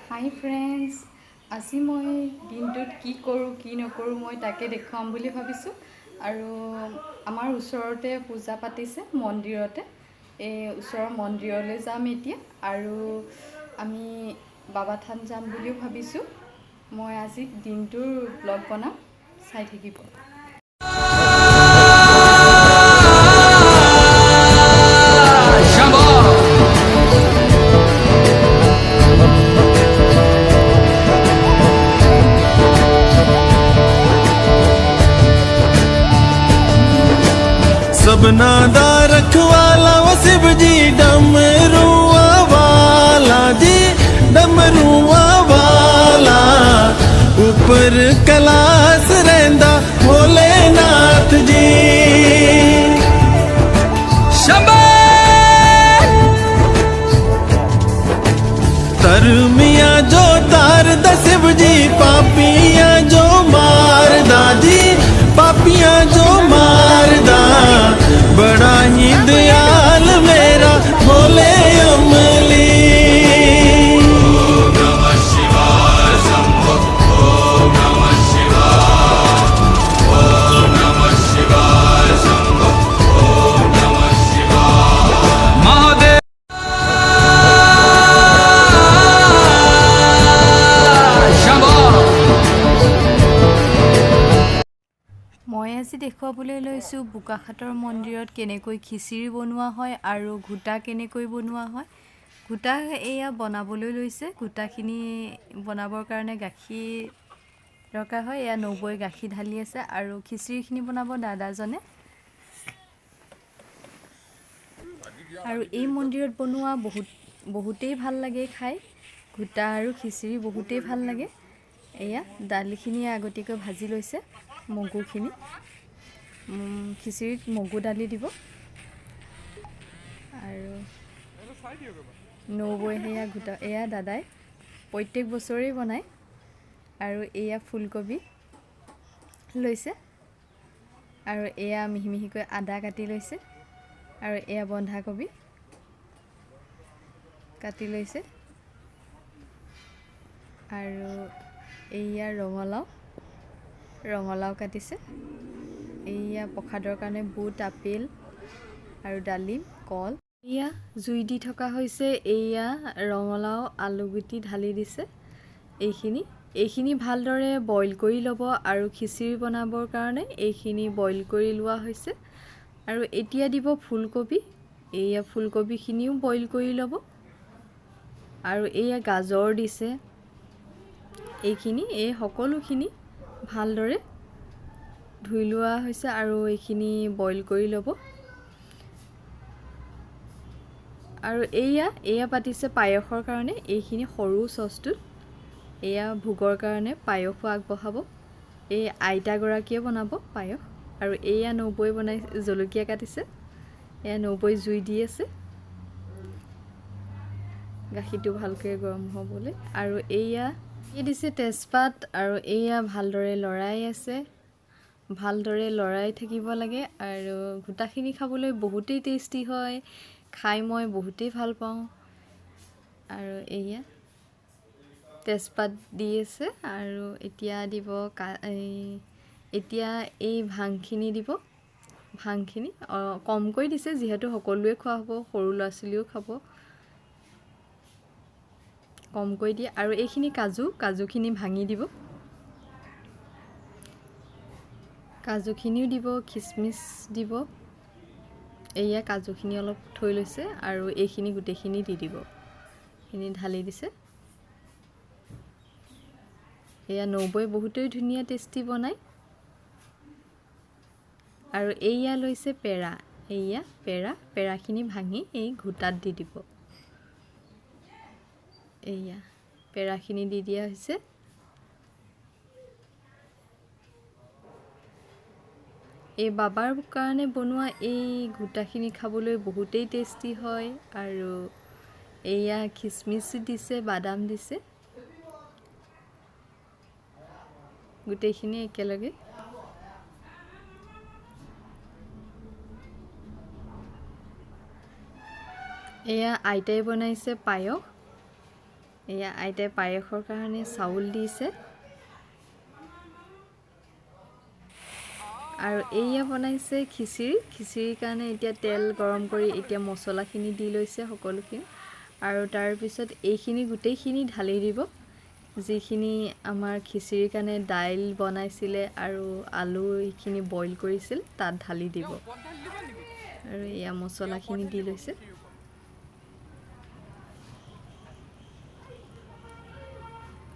হাই friends, আজি মই দিনটোত কি কৰোঁ কি নকৰোঁ মই তাকে দেখুৱাম বুলি ভাবিছোঁ। আৰু আমাৰ ওচৰতে পূজা পাতিছে মন্দিৰতে, এই ওচৰৰ মন্দিৰলৈ যাম এতিয়া। আৰু আমি বাবা থান যাম বুলিও ভাবিছোঁ। মই আজি দিনটোৰ ব্লগ বনাম, চাই থাকিব। सबना दा रखवाला वो शिव जी डमरुआ वाला जी डमरुआ वाला ऊपर कैलाश रहिंदा भोलेनाथ जी शंभो तरमिया जो तार दा शिव जी पापिया जो मारदा जी पापिया जो मारदा बड़ा ही दयाल मेरा भोले अमली মই আজি দেখুৱাবলৈ লৈছোঁ বোকাখাটৰ মন্দিৰত কেনেকৈ খিচিৰি বনোৱা হয় আৰু ঘোটা কেনেকৈ বনোৱা হয়। ঘোটা এয়া বনাবলৈ লৈছে। ঘোটাখিনি বনাবৰ কাৰণে গাখীৰ দৰকাৰ হয়। এয়া নবৈ গাখীৰ ঢালি আছে আৰু খিচিৰিখিনি বনাব দাদাজনে। আৰু এই মন্দিৰত বনোৱা বহুতেই ভাল লাগে খাই। ঘোটা আৰু খিচিৰি বহুতেই ভাল লাগে। এয়া দালিখিনি আগতীয়াকৈ ভাজি লৈছে, মগুখিনি। খিচিৰিত মগু দালি দিব আৰু নবৈ সেয়া ঘোটা এয়া দাদাই প্ৰত্যেক বছৰেই বনায়। আৰু এয়া ফুলকবি লৈছে আৰু এয়া মিহি মিহিকৈ আদা কাটি লৈছে আৰু এয়া বন্ধাকবি কাটি লৈছে আৰু এয়া ৰঙালাও কাটিছে। এয়া প্ৰসাদৰ কাৰণে বুট, আপেল আৰু ডালিম, কল। এয়া জুই দি থকা হৈছে। এয়া ৰঙালাও আলুগুটি ঢালি দিছে। এইখিনি ভালদৰে বইল কৰি ল'ব আৰু খিচিৰি বনাবৰ কাৰণে এইখিনি বইল কৰি লোৱা হৈছে। আৰু এতিয়া দিব ফুলকবি। এয়া ফুলকবিখিনিও বইল কৰি ল'ব আৰু এয়া গাজৰ দিছে। এই সকলোখিনি ভালদৰে ধুই লোৱা হৈছে আৰু এইখিনি বইল কৰি ল'ব। আৰু এয়া পাতিছে পায়সৰ কাৰণে। এইখিনি সৰু চচটোত এয়া ভোগৰ কাৰণে পায়সো আগবঢ়াব। এই আইতাগৰাকীয়ে বনাব পায়স। আৰু এয়া নবৈ জলকীয়া কাটিছে। এয়া নবৈ জুই দি আছে গাখীৰটো ভালকৈ গৰম হ'বলৈ। আৰু এয়া দিছে তেজপাত আৰু এয়া ভালদৰে লৰাই আছে। ভালদৰে লৰাই থাকিব লাগে। আৰু ঘোটাখিনি খাবলৈ বহুতেই টেষ্টি হয়। খাই মই বহুতেই ভাল পাওঁ। আৰু এয়া তেজপাত দি আছে আৰু এতিয়া দিব এতিয়া এই ভাংখিনি দিব। ভাংখিনি কমকৈ দিছে যিহেতু সকলোৱে খোৱা হ'ব, সৰু ল'ৰা ছোৱালীও খাব, কমকৈ দিয়ে। আৰু এইখিনি কাজুখিনি ভাঙি দিব। কাজুখিনিও দিব, খিচমিচ দিব। এয়া কাজুখিনি অলপ থৈ লৈছে আৰু এইখিনি গোটেইখিনি দি দিব। এইখিনি ঢালি দিছে। এয়া নবৈ বহুতেই ধুনীয়া টেষ্টি বনায়। আৰু এয়া লৈছে পেৰা। এয়া পেৰাখিনি ভাঙি এই ঘোটাত দি দিব। এয়া পেৰাখিনি দি দিয়া হৈছে। এই বাবাৰ কাৰণে বনোৱা এই ঘোটাখিনি খাবলৈ বহুতেই টেষ্টি হয়। আৰু এয়া খিচমিচ দিছে, বাদাম দিছে, গোটেইখিনি একেলগে। এয়া আইতাই বনাইছে পায়স। এয়া আইতাই পায়সৰ কাৰণে চাউল দিছে আৰু এয়া বনাইছে খিচিৰিৰ কাৰণে এতিয়া তেল গৰম কৰি এতিয়া মছলাখিনি দি লৈছে সকলোখিনি আৰু তাৰ পিছত এইখিনি গোটেইখিনি ঢালি দিব যিখিনি আমাৰ খিচিৰিৰ কাৰণে দাইল বনাইছিলে আৰু আলু এইখিনি বইল কৰিছিল তাত ঢালি দিব আৰু এয়া মছলাখিনি দি লৈছে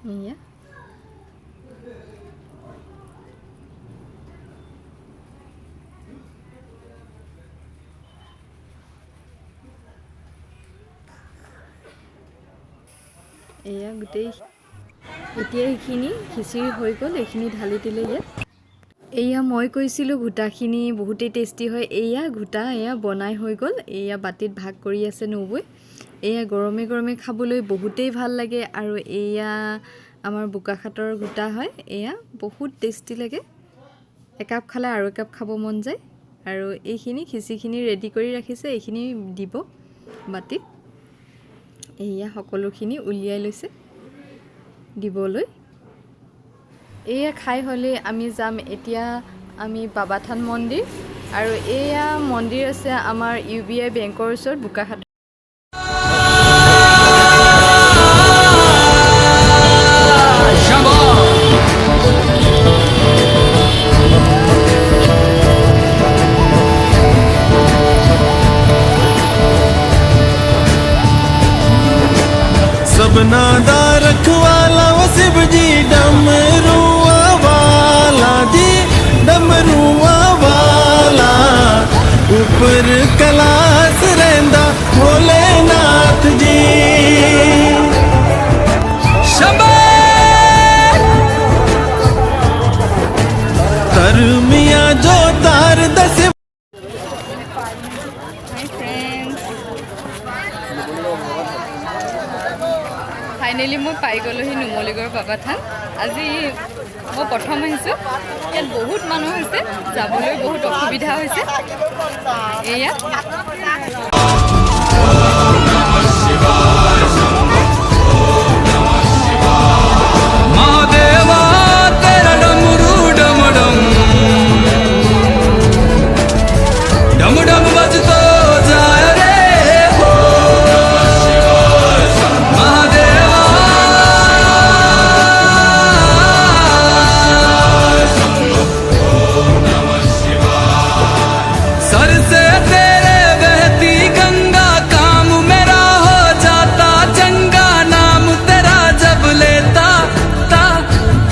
এয়া এয়া গোটেই এতিয়া এইখিনি খিচিৰি হৈ গ'ল এইখিনি ঢালি দিলে ইয়াত এয়া মই কৈছিলোঁ ঘোটাখিনি বহুতেই টেষ্টি হয় এয়া ঘোটা এয়া বনাই হৈ গ'ল এয়া বাতিত ভাগ কৰি আছে নবৈ এয়া গৰমে গৰমে খাবলৈ বহুতেই ভাল লাগে আৰু এয়া আমাৰ বোকাখাটৰ ঘোটা হয় এয়া বহুত টেষ্টি লাগে একাপ খালে আৰু একাপ খাব মন যায় আৰু এইখিনি খিচিৰিখিনি ৰেডি কৰি ৰাখিছে এইখিনি দিব বাতিত এয়া সকলোখিনি উলিয়াই লৈছে দিবলৈ এয়া খাই হ'লে আমি যাম এতিয়া আমি বাবাথান মন্দিৰ আৰু এয়া মন্দিৰ আছে আমাৰ UBI বেংকৰ ওচৰত বোকাখাট सबना दा रखवाला वो शिव जी डमरुआ वाला जी डमरुआ वाला ऊपर कैलाश रहंदा भोलेनाथ जी शंभो तरमिया जो तार दस ফাইনেলি মই পাই গ'লোহি নুমলীগড় বাবাথান আজি মই প্ৰথম আহিছোঁ ইয়াত বহুত মানুহ হৈছে যাবলৈ বহুত অসুবিধা হৈছে এয়া महादेवा तेरा डमरू डम डम डम डम बजतो जाए रे हो महादेवा सर से तेरे बहती गंगा काम मेरा हो जाता चंगा नाम तेरा जब लेता ता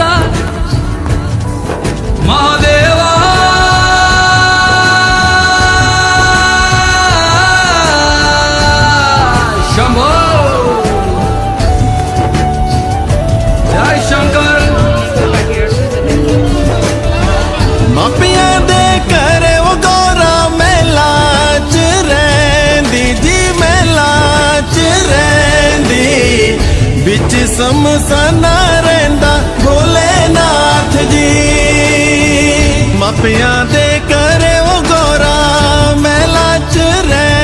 ता महादेवा शंभो जय शंकर मापिया दे करे वो गौरा मेला च रैंदी जी मेला च रैंदी बिच समसाना रैंदा भोलेनाथ जी मापिया दे करे वो गौरा मेला च रैंदी